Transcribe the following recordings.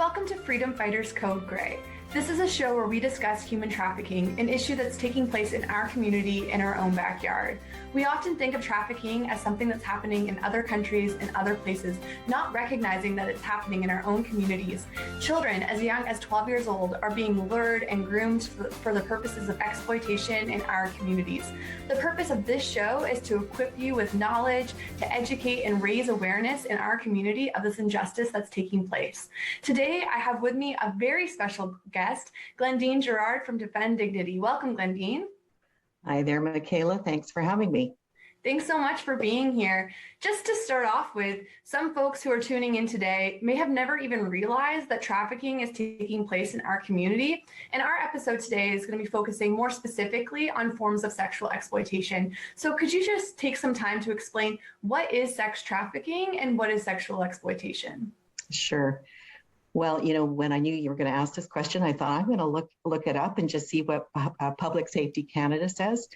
welcome to Freedom Fighters Code Grey. This is a show where we discuss human trafficking, an issue that's taking place in our community in our own backyard. We often think of trafficking as something that's happening in other countries and other places, not recognizing that it's happening in our own communities. Children as young as 12 years old are being lured and groomed for the purposes of exploitation in our communities. The purpose of this show is to equip you with knowledge, to educate and raise awareness in our community of this injustice that's taking place. Today, I have with me a very special guest, Glendyne Gerrard from Defend Dignity. Welcome, Glendynne. Hi there, Michaela. Thanks for having me. Thanks so much for being here. Just to start off with, some folks who are tuning in today may have never even realized that trafficking is taking place in our community. And our episode today is going to be focusing more specifically on forms of sexual exploitation. So could you just take some time to explain what is sex trafficking and what is sexual exploitation? Sure. Well, when I knew you were going to ask this question, I thought I'm going to look it up and just see what Public Safety Canada says.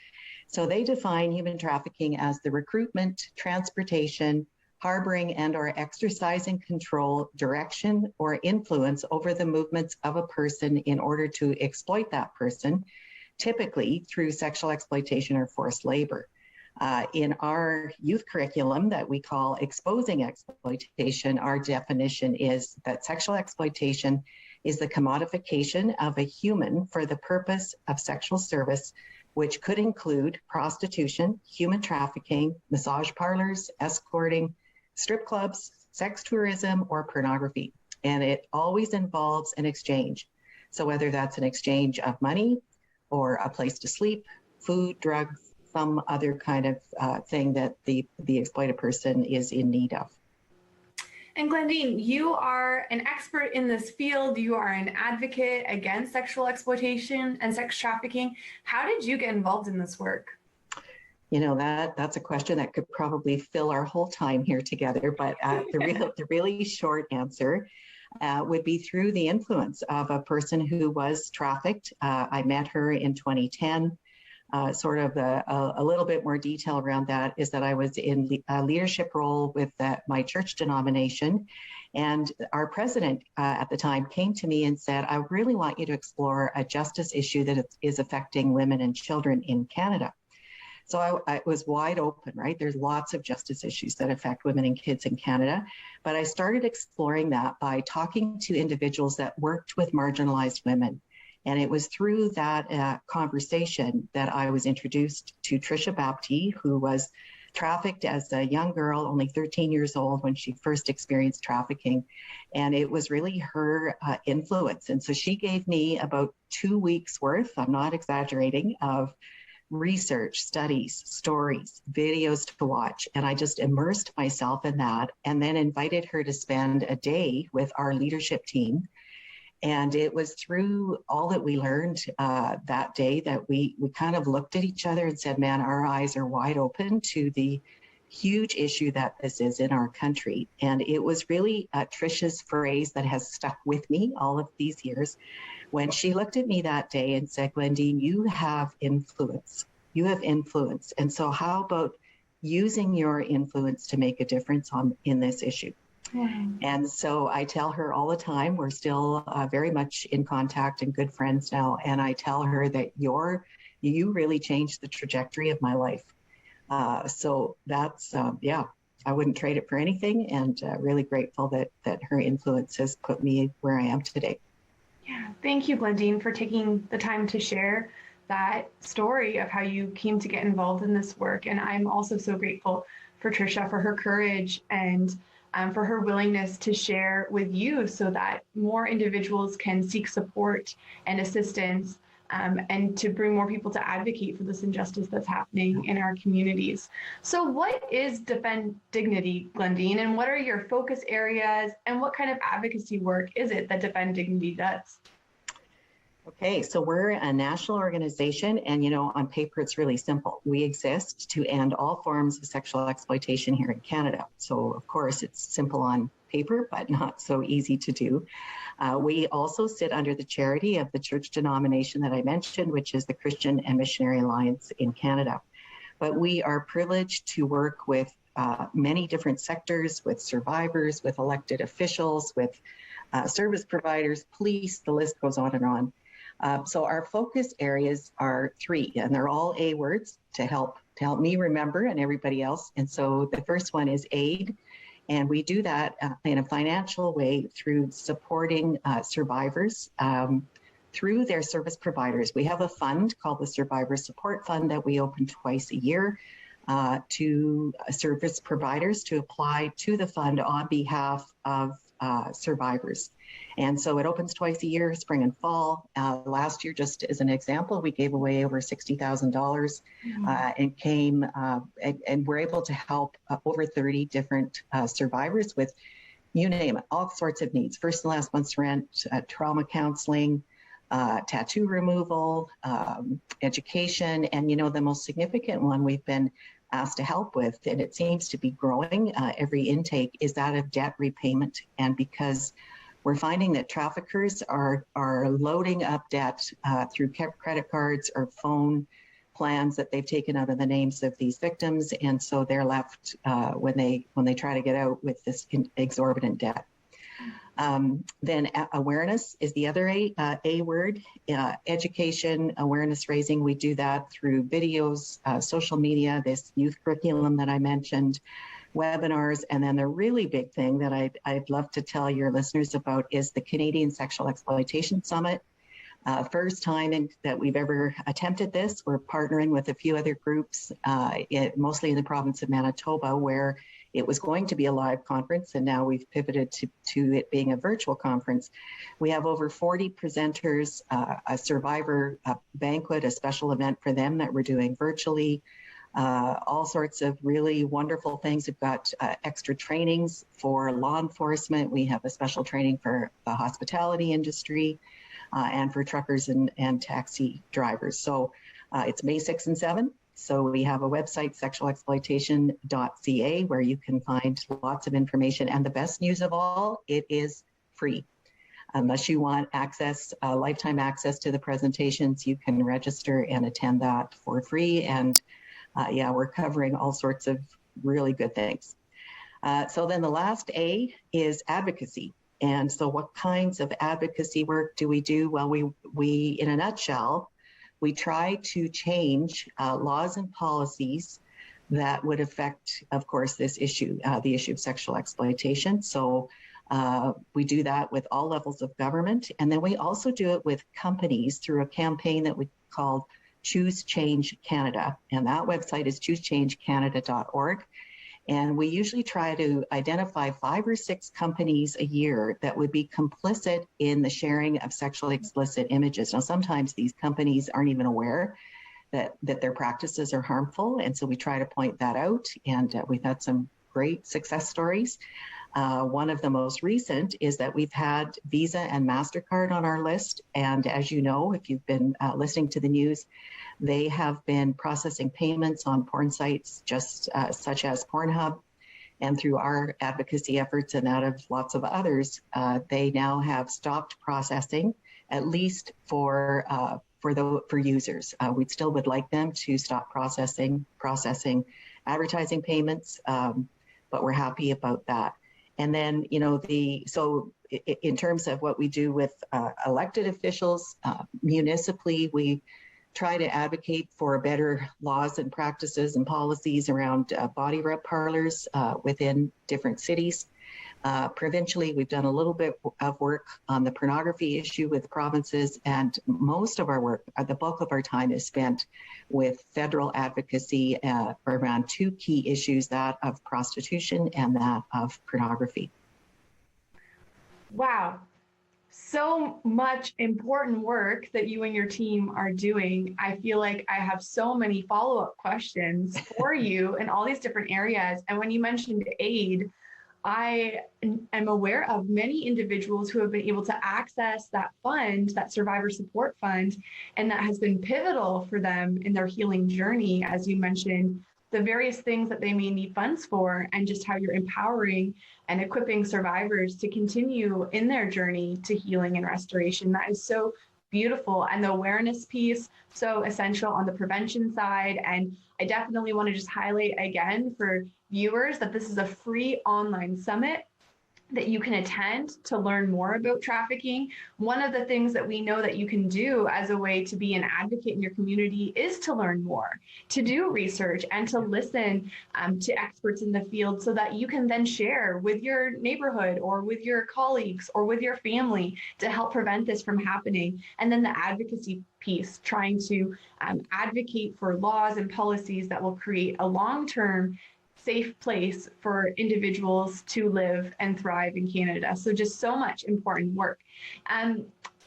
So they define human trafficking as the recruitment, transportation, harboring and or exercising control, direction or influence over the movements of a person in order to exploit that person, typically through sexual exploitation or forced labor. In our youth curriculum that we call Exposing Exploitation, our definition is that sexual exploitation is the commodification of a human for the purpose of sexual service, which could include prostitution, human trafficking, massage parlors, escorting, strip clubs, sex tourism, or pornography. And it always involves an exchange. So whether that's an exchange of money or a place to sleep, food, drugs, some other kind of thing that the exploited person is in need of. And Glendyne, you are an expert in this field. You are an advocate against sexual exploitation and sex trafficking. How did you get involved in this work? That's a question that could probably fill our whole time here together. But the really short answer would be through the influence of a person who was trafficked. I met her in 2010. Sort of a little bit more detail around that is that I was in a leadership role with my church denomination, and our president at the time came to me and said, I really want you to explore a justice issue that is affecting women and children in Canada. So I was wide open, right? There's lots of justice issues that affect women and kids in Canada, but I started exploring that by talking to individuals that worked with marginalized women. And it was through that conversation that I was introduced to Trisha Bapti, who was trafficked as a young girl, only 13 years old when she first experienced trafficking. And it was really her influence. And so she gave me about 2 weeks worth, I'm not exaggerating, of research, studies, stories, videos to watch. And I just immersed myself in that and then invited her to spend a day with our leadership team. And it was through all that we learned that day that we kind of looked at each other and said, man, our eyes are wide open to the huge issue that this is in our country. And it was really Trisha's phrase that has stuck with me all of these years when she looked at me that day and said, Glendyne, you have influence. You have influence. And so how about using your influence to make a difference in this issue? And so I tell her all the time, we're still very much in contact and good friends now. And I tell her that you really changed the trajectory of my life. So that's, I wouldn't trade it for anything. And really grateful that her influence has put me where I am today. Yeah, thank you, Glendyne, for taking the time to share that story of how you came to get involved in this work. And I'm also so grateful for Trisha, for her courage and for her willingness to share with you so that more individuals can seek support and assistance and to bring more people to advocate for this injustice that's happening in our communities. So what is Defend Dignity, Glendyne, and what are your focus areas and what kind of advocacy work is it that Defend Dignity does? Okay, so we're a national organization and, on paper, it's really simple. We exist to end all forms of sexual exploitation here in Canada. So, of course, it's simple on paper, but not so easy to do. We also sit under the charity of the church denomination that I mentioned, which is the Christian and Missionary Alliance in Canada. But we are privileged to work with many different sectors, with survivors, with elected officials, with service providers, police, the list goes on and on. So our focus areas are three, and they're all A words to help me remember and everybody else. And so the first one is aid. And we do that in a financial way through supporting survivors through their service providers. We have a fund called the Survivor Support Fund that we open twice a year to service providers to apply to the fund on behalf of survivors. And so it opens twice a year, spring and fall. Last year, just as an example, we gave away over $60,000 and we're able to help over 30 different survivors with, you name it, all sorts of needs. First and last month's rent, trauma counseling, tattoo removal, education, and the most significant one we've been asked to help with, and it seems to be growing every intake, is that of debt repayment. And because we're finding that traffickers are loading up debt through credit cards or phone plans that they've taken out of the names of these victims, and so they're left when they try to get out with this exorbitant debt. Then awareness is the other A word. Education, awareness raising. We do that through videos, social media, this youth curriculum that I mentioned, webinars, and then the really big thing that I'd love to tell your listeners about is the Canadian Sexual Exploitation Summit. First time that we've ever attempted this. We're partnering with a few other groups, mostly in the province of Manitoba, where it was going to be a live conference, and now we've pivoted to it being a virtual conference. We have over 40 presenters, a survivor banquet, a special event for them that we're doing virtually, all sorts of really wonderful things. We've got extra trainings for law enforcement. We have a special training for the hospitality industry and for truckers and taxi drivers. So it's May 6 and 7. So we have a website, sexualexploitation.ca, where you can find lots of information. And the best news of all, it is free. Unless you want access, lifetime access to the presentations, you can register and attend that for free. And we're covering all sorts of really good things. So then the last A is advocacy. And so what kinds of advocacy work do we do? Well, we in a nutshell, we try to change laws and policies that would affect, of course, this issue, the issue of sexual exploitation. So we do that with all levels of government. And then we also do it with companies through a campaign that we call Choose Change Canada. And that website is choosechangecanada.org. And we usually try to identify 5 or 6 companies a year that would be complicit in the sharing of sexually explicit images. Now, sometimes these companies aren't even aware that their practices are harmful. And so we try to point that out. And we've had some great success stories. One of the most recent is that we've had Visa and Mastercard on our list. And as you know, if you've been listening to the news, they have been processing payments on porn sites just such as Pornhub. And through our advocacy efforts and that of lots of others, they now have stopped processing, at least for users. We still would like them to stop processing advertising payments, but we're happy about that. And then, so in terms of what we do with elected officials, municipally, we try to advocate for better laws and practices and policies around body rub parlors within different cities. Provincially, we've done a little bit of work on the pornography issue with provinces, and most of our work, the bulk of our time is spent with federal advocacy around 2 key issues, that of prostitution and that of pornography. Wow. So much important work that you and your team are doing. I feel like I have so many follow-up questions for you in all these different areas. And when you mentioned aid, I am aware of many individuals who have been able to access that fund, that survivor support fund, and that has been pivotal for them in their healing journey. As you mentioned, the various things that they may need funds for, and just how you're empowering and equipping survivors to continue in their journey to healing and restoration. That is so beautiful. And the awareness piece, so essential on the prevention side. And I definitely want to just highlight again for viewers that this is a free online summit. that you can attend to learn more about trafficking. One of the things that we know that you can do as a way to be an advocate in your community is to learn more, to do research, and to listen to experts in the field so that you can then share with your neighborhood or with your colleagues or with your family to help prevent this from happening. And then the advocacy piece, trying to advocate for laws and policies that will create a long-term safe place for individuals to live and thrive in Canada. So just so much important work.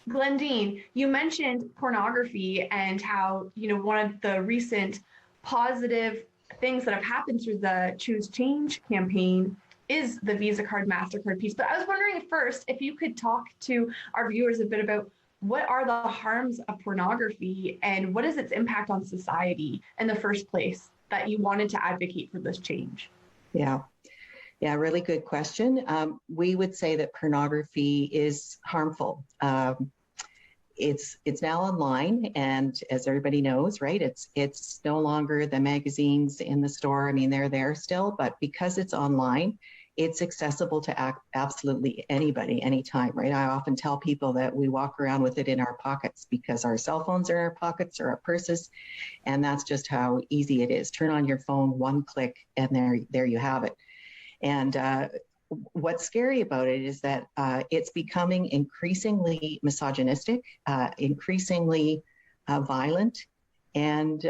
Glendynne, you mentioned pornography and how, one of the recent positive things that have happened through the Choose Change campaign is the Visa card, Mastercard piece. But I was wondering first if you could talk to our viewers a bit about what are the harms of pornography and what is its impact on society in the first place that you wanted to advocate for this change? Yeah, really good question. We would say that pornography is harmful. It's now online, and as everybody knows, right, it's no longer the magazines in the store. I mean, they're there still, but because it's online, it's accessible to absolutely anybody, anytime, right? I often tell people that we walk around with it in our pockets because our cell phones are in our pockets or our purses, and that's just how easy it is. Turn on your phone, one click, and there you have it. And what's scary about it is that it's becoming increasingly misogynistic, increasingly violent. And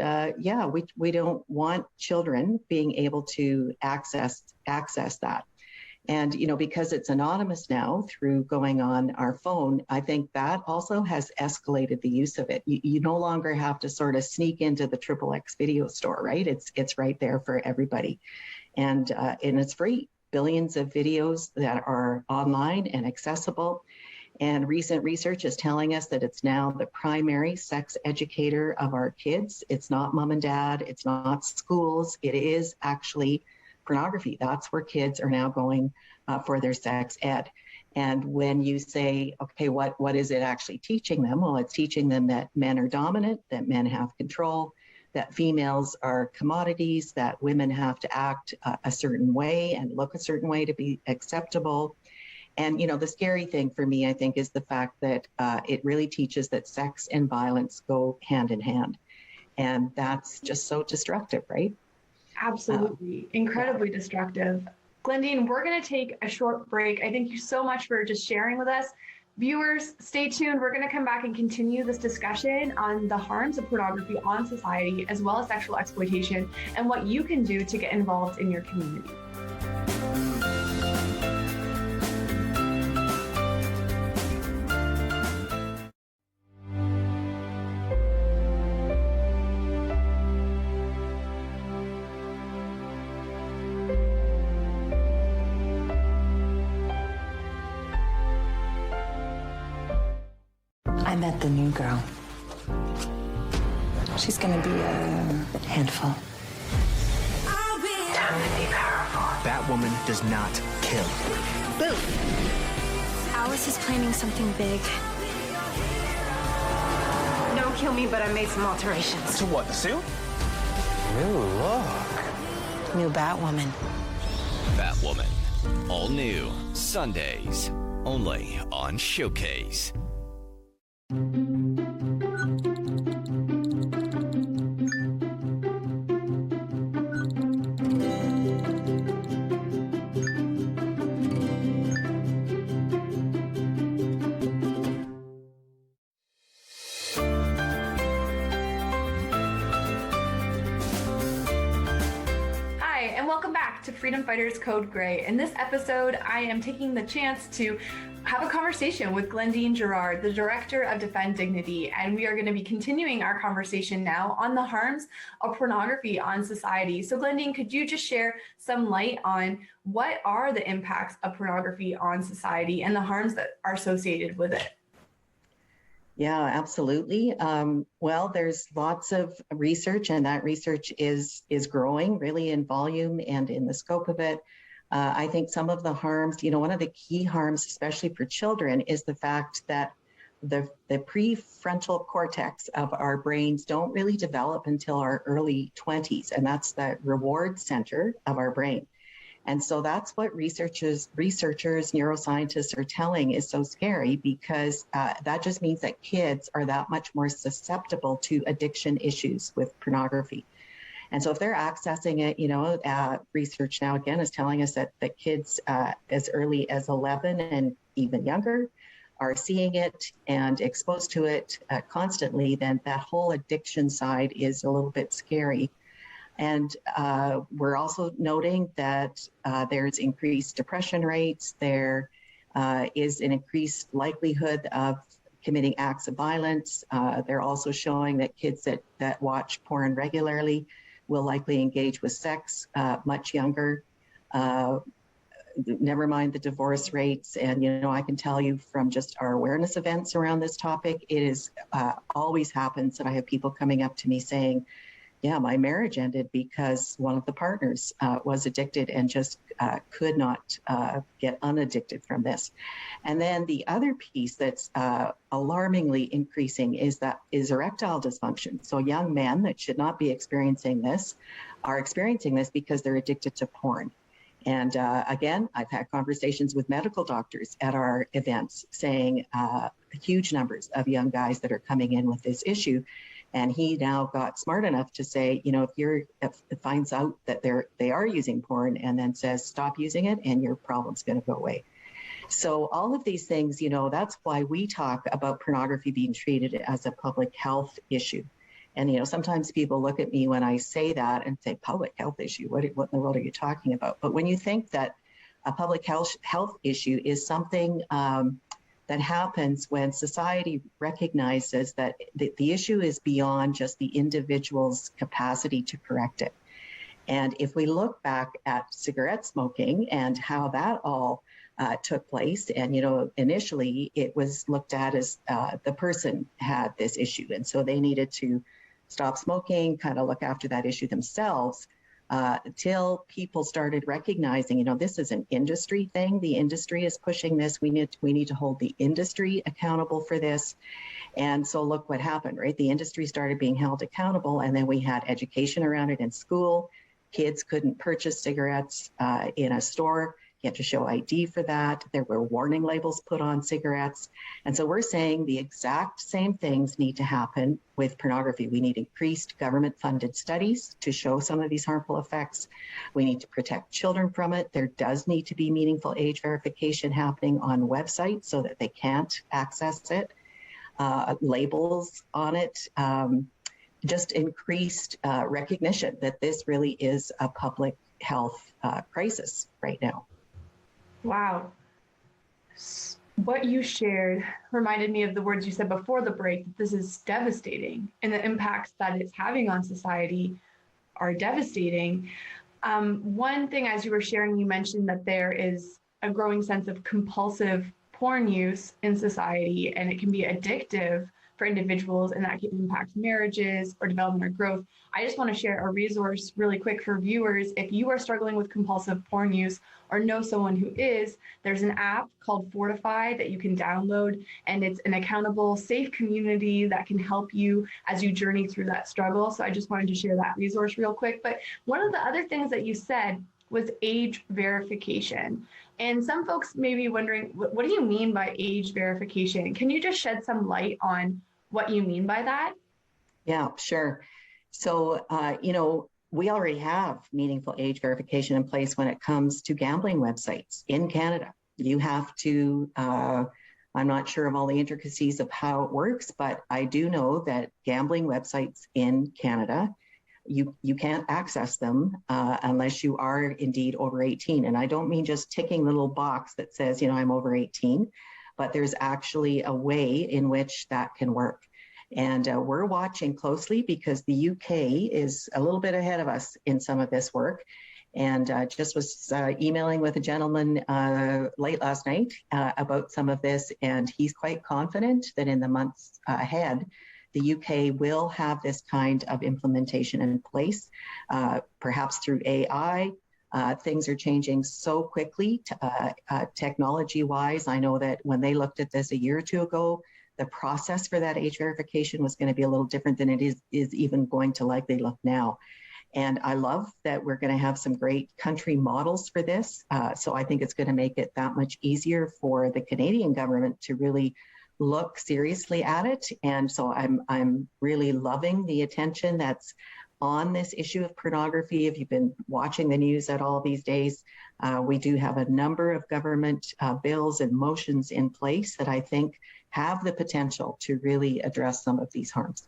we don't want children being able to access that. And, because it's anonymous now through going on our phone, I think that also has escalated the use of it. You no longer have to sort of sneak into the XXX video store, right? It's right there for everybody. And it's free. Billions of videos that are online and accessible. And recent research is telling us that it's now the primary sex educator of our kids. It's not mom and dad. It's not schools. It is actually pornography. That's where kids are now going for their sex ed. And when you say, okay, what is it actually teaching them? Well, it's teaching them that men are dominant, that men have control, that females are commodities, that women have to act a certain way and look a certain way to be acceptable. And, the scary thing for me, I think, is the fact that it really teaches that sex and violence go hand in hand. And that's just so destructive, right? Absolutely. Incredibly destructive. Glendynne, we're going to take a short break. I thank you so much for just sharing with us. Viewers, stay tuned. We're going to come back and continue this discussion on the harms of pornography on society, as well as sexual exploitation, and what you can do to get involved in your community. I met the new girl. She's gonna be a handful. Time to be powerful. That woman does not kill. Boo! Alice is planning something big. Don't kill me, but I made some alterations. To what, the suit? New look. New Batwoman. Batwoman. All new. Sundays. Only on Showcase. To Freedom Fighters Code Grey. In this episode, I am taking the chance to have a conversation with Glendyne Gerrard, the Director of Defend Dignity, and we are going to be continuing our conversation now on the harms of pornography on society. So Glendyne, could you just share some light on what are the impacts of pornography on society and the harms that are associated with it? Yeah, absolutely. Well, there's lots of research, and that research is growing really in volume and in the scope of it. I think some of the harms, one of the key harms, especially for children, is the fact that the prefrontal cortex of our brains don't really develop until our early 20s, and that's the reward center of our brain. And so that's what researchers, neuroscientists are telling is so scary, because that just means that kids are that much more susceptible to addiction issues with pornography. And so if they're accessing it, research now again is telling us that kids as early as 11 and even younger are seeing it and exposed to it constantly, then that whole addiction side is a little bit scary. And we're also noting that there's increased depression rates. There is an increased likelihood of committing acts of violence. They're also showing that kids that watch porn regularly will likely engage with sex much younger. Never mind the divorce rates. And, I can tell you from just our awareness events around this topic, it is always happens that I have people coming up to me saying, yeah, my marriage ended because one of the partners was addicted and just could not get unaddicted from this. And then the other piece that's alarmingly increasing is erectile dysfunction. So young men that should not be experiencing this are experiencing this because they're addicted to porn. And again, I've had conversations with medical doctors at our events saying huge numbers of young guys that are coming in with this issue. And he now got smart enough to say, if it finds out that they are using porn and then says, stop using it and your problem's going to go away. So all of these things, that's why we talk about pornography being treated as a public health issue. And, sometimes people look at me when I say that and say, public health issue, what in the world are you talking about? But when you think that a public health issue is something that happens when society recognizes that the issue is beyond just the individual's capacity to correct it. And if we look back at cigarette smoking and how that all took place, and, initially it was looked at as the person had this issue. And so they needed to stop smoking, kind of look after that issue themselves. Until people started recognizing, this is an industry thing. The industry is pushing this. We need to hold the industry accountable for this. And so look what happened, right? The industry started being held accountable, and then we had education around it in school. Kids couldn't purchase cigarettes in a store. You have to show ID for that. There were warning labels put on cigarettes. And so we're saying the exact same things need to happen with pornography. We need increased government-funded studies to show some of these harmful effects. We need to protect children from it. There does need to be meaningful age verification happening on websites so that they can't access it. Labels on it. Just increased recognition that this really is a public health crisis right now. Wow. What you shared reminded me of the words you said before the break, that this is devastating, and the impacts that it's having on society are devastating. One thing, as you were sharing, you mentioned that there is a growing sense of compulsive porn use in society, and it can be addictive for individuals, and that can impact marriages or development or growth. I just want to share a resource really quick for viewers. If you are struggling with compulsive porn use or know someone who is, there's an app called Fortify that you can download, and it's an accountable, safe community that can help you as you journey through that struggle. So I just wanted to share that resource real quick. But one of the other things that you said was age verification. And some folks may be wondering, what do you mean by age verification? Can you just shed some light on what you mean by that? Yeah, sure. So, we already have meaningful age verification in place when it comes to gambling websites in Canada. You have to, I'm not sure of all the intricacies of how it works, but I do know that gambling websites in Canada, you can't access them unless you are indeed over 18. And I don't mean just ticking the little box that says, I'm over 18, but there's actually a way in which that can work. And we're watching closely because the UK is a little bit ahead of us in some of this work. And just was emailing with a gentleman late last night about some of this, and he's quite confident that in the months ahead, the UK will have this kind of implementation in place, perhaps through AI. Things are changing so quickly technology-wise. I know that when they looked at this a year or two ago, the process for that age verification was going to be a little different than it is even going to likely look now. And I love that we're going to have some great country models for this. So I think it's going to make it that much easier for the Canadian government to really look seriously at it. And so I'm really loving the attention that's on this issue of pornography. If you've been watching the news at all these days, we do have a number of government bills and motions in place that I think have the potential to really address some of these harms.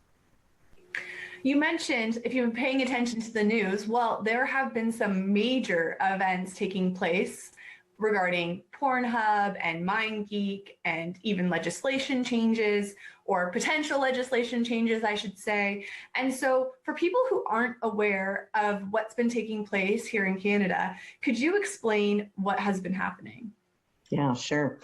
You mentioned, if you've been paying attention to the news, well, there have been some major events taking place regarding Pornhub and MindGeek, and even legislation changes, or potential legislation changes, I should say. And so for people who aren't aware of what's been taking place here in Canada, could you explain what has been happening? Yeah, sure.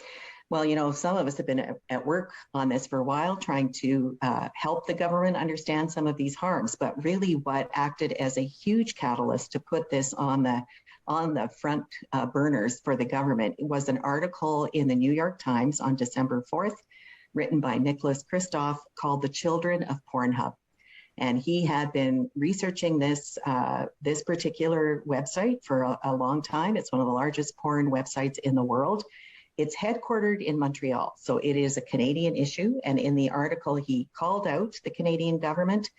Well, you know, some of us have been at work on this for a while, trying to help the government understand some of these harms. But really what acted as a huge catalyst to put this on the front burners for the government was an article in the New York Times on December 4th, written by Nicholas Kristof, called "The Children of Pornhub." And he had been researching this particular website for a long time. It's one of the largest porn websites in the world. It's headquartered in Montreal, so it is a Canadian issue. And in the article, he called out the Canadian government.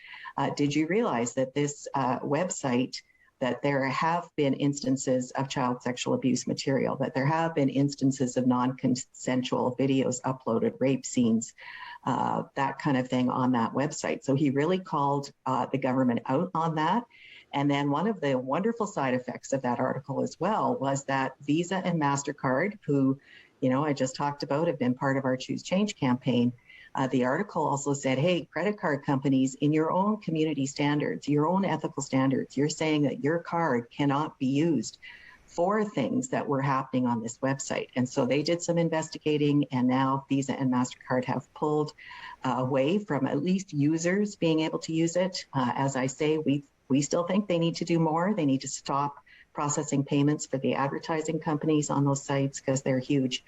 Did you realize that this website, that there have been instances of child sexual abuse material, that there have been instances of non-consensual videos uploaded, rape scenes, that kind of thing on that website? So he really called the government out on that. And then one of the wonderful side effects of that article as well was that Visa and Mastercard, who, you know, I just talked about, have been part of our Choose Change campaign. The article also said, hey, credit card companies, in your own community standards, your own ethical standards, you're saying that your card cannot be used for things that were happening on this website. And so they did some investigating, and now Visa and Mastercard have pulled away from at least users being able to use it. As I say, we still think they need to do more. They need to stop processing payments for the advertising companies on those sites because they're huge.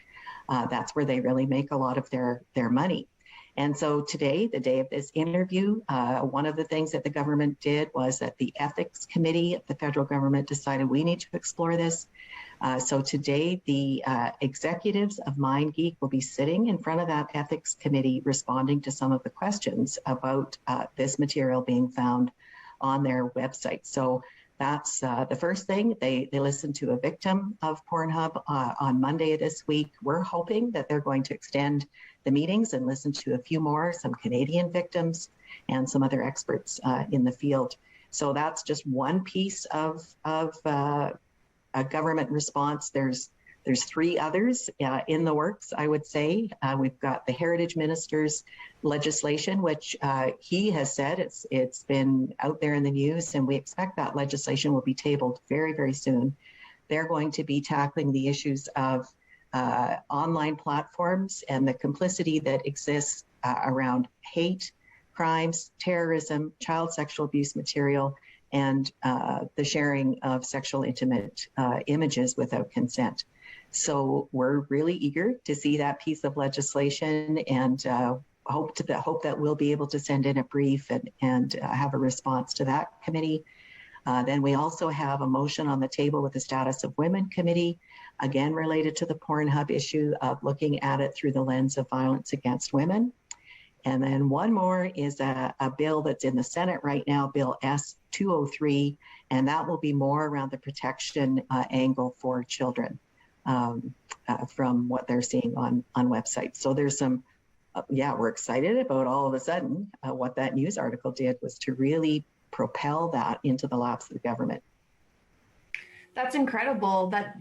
That's where they really make a lot of their money. And so today, the day of this interview, one of the things that the government did was that the ethics committee of the federal government decided we need to explore this. So today, the executives of MindGeek will be sitting in front of that ethics committee responding to some of the questions about this material being found on their website. So that's the first thing. They listened to a victim of Pornhub on Monday this week. We're hoping that they're going to extend the meetings and listen to a few more, some Canadian victims and some other experts in the field. So that's just one piece of a government response. There's three others in the works, I would say. We've got the Heritage Minister's legislation, which he has said it's been out there in the news, and we expect that legislation will be tabled very, very soon. They're going to be tackling the issues of online platforms and the complicity that exists around hate crimes, terrorism, child sexual abuse material, and the sharing of sexual intimate images without consent. So we're really eager to see that piece of legislation, and hope that we'll be able to send in a brief and have a response to that committee. Then we also have a motion on the table with the Status of Women Committee, again related to the Pornhub issue of looking at it through the lens of violence against women. And then one more is a bill that's in the Senate right now, Bill S-203, and that will be more around the protection angle for children from what they're seeing on websites. So there's some, we're excited about all of a sudden what that news article did was to really propel that into the laps of the government. That's incredible that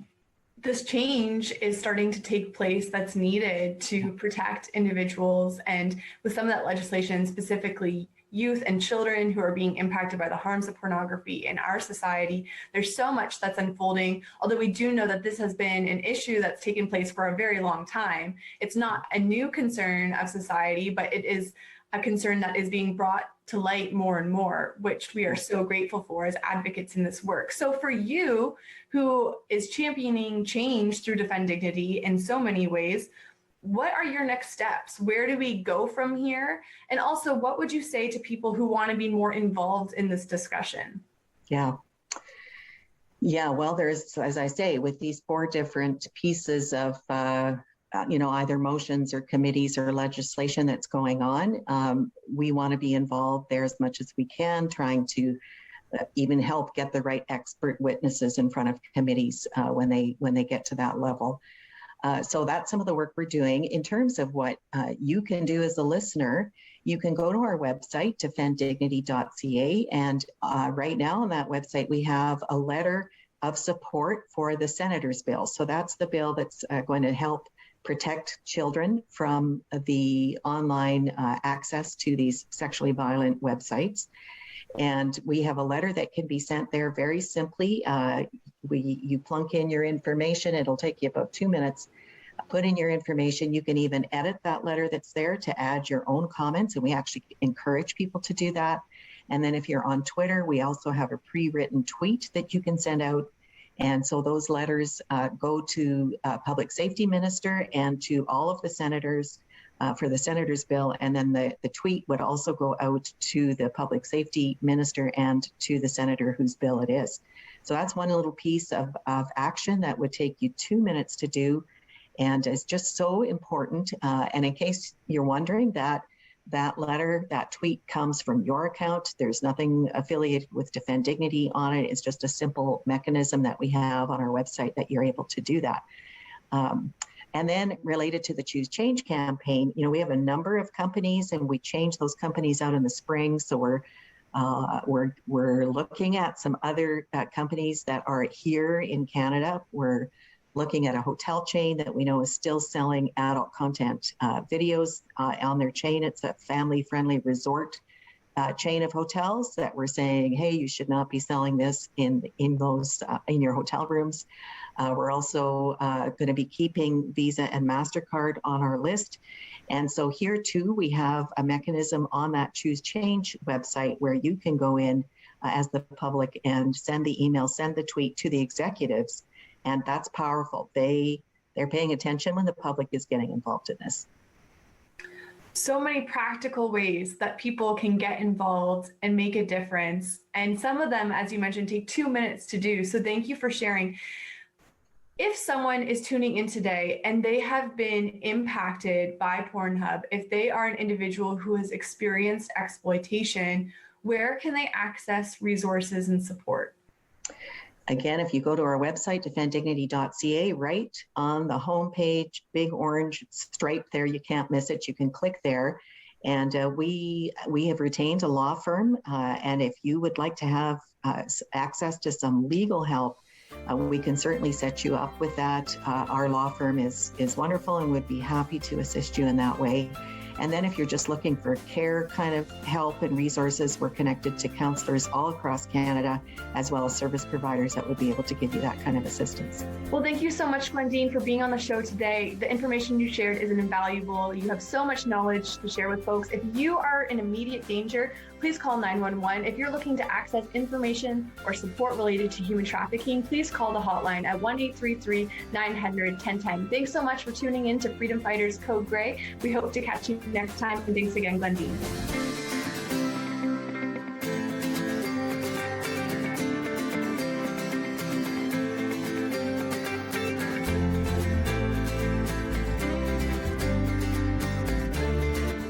this change is starting to take place that's needed to protect individuals, and with some of that legislation, specifically youth and children who are being impacted by the harms of pornography in our society. There's so much that's unfolding, although we do know that this has been an issue that's taken place for a very long time. It's not a new concern of society, but it is a concern that is being brought to light more and more, which we are so grateful for as advocates in this work. So for you, who is championing change through Defend Dignity in so many ways, what are your next steps? Where do we go from here? And also, what would you say to people who want to be more involved in this discussion? Yeah. Yeah, well, there's, as I say, with these 4 different pieces of, either motions or committees or legislation that's going on, we want to be involved there as much as we can, trying to even help get the right expert witnesses in front of committees when they get to that level. So that's some of the work we're doing. In terms of what you can do as a listener, you can go to our website, defenddignity.ca, and right now on that website, we have a letter of support for the Senator's bill. So that's the bill that's going to help protect children from the online access to these sexually violent websites. And we have a letter that can be sent there very simply. You plunk in your information. It'll take you about 2 minutes. Put in your information. You can even edit that letter that's there to add your own comments. And we actually encourage people to do that. And then if you're on Twitter, we also have a pre-written tweet that you can send out. And so those letters go to Public Safety Minister and to all of the senators for the Senator's bill. And then the tweet would also go out to the Public Safety Minister and to the Senator whose bill it is. So that's one little piece of action that would take you 2 minutes to do. And it's just so important. And in case you're wondering, that letter, that tweet comes from your account. There's nothing affiliated with Defend Dignity on it. It's just a simple mechanism that we have on our website that you're able to do that. And then related to the Choose Change campaign, we have a number of companies and we change those companies out in the spring. So we're looking at some other companies that are here in Canada. We're looking at a hotel chain that we know is still selling adult content videos on their chain. It's a family-friendly resort chain of hotels that we're saying, hey, you should not be selling this in your hotel rooms. We're also going to be keeping Visa and Mastercard on our list. And so here too, we have a mechanism on that Choose Change website where you can go in as the public and send the email, send the tweet to the executives. And that's powerful. They're paying attention when the public is getting involved in this. So many practical ways that people can get involved and make a difference. And some of them, as you mentioned, take 2 minutes to do. So thank you for sharing. If someone is tuning in today and they have been impacted by Pornhub, if they are an individual who has experienced exploitation, where can they access resources and support? Again, if you go to our website, defenddignity.ca, right on the homepage, big orange stripe there, you can't miss it. You can click there. And we have retained a law firm. And if you would like to have access to some legal help, we can certainly set you up with that. Our law firm is wonderful and would be happy to assist you in that way. And then if you're just looking for care kind of help and resources, we're connected to counselors all across Canada, as well as service providers that would be able to give you that kind of assistance. Well, thank you so much, Glendynne, for being on the show today. The information you shared is invaluable. You have so much knowledge to share with folks. If you are in immediate danger, please call 911. If you're looking to access information or support related to human trafficking, please call the hotline at 1-833-900-1010. Thanks so much for tuning in to Freedom Fighters Code Gray. We hope to catch you next time. And thanks again, Glendynne.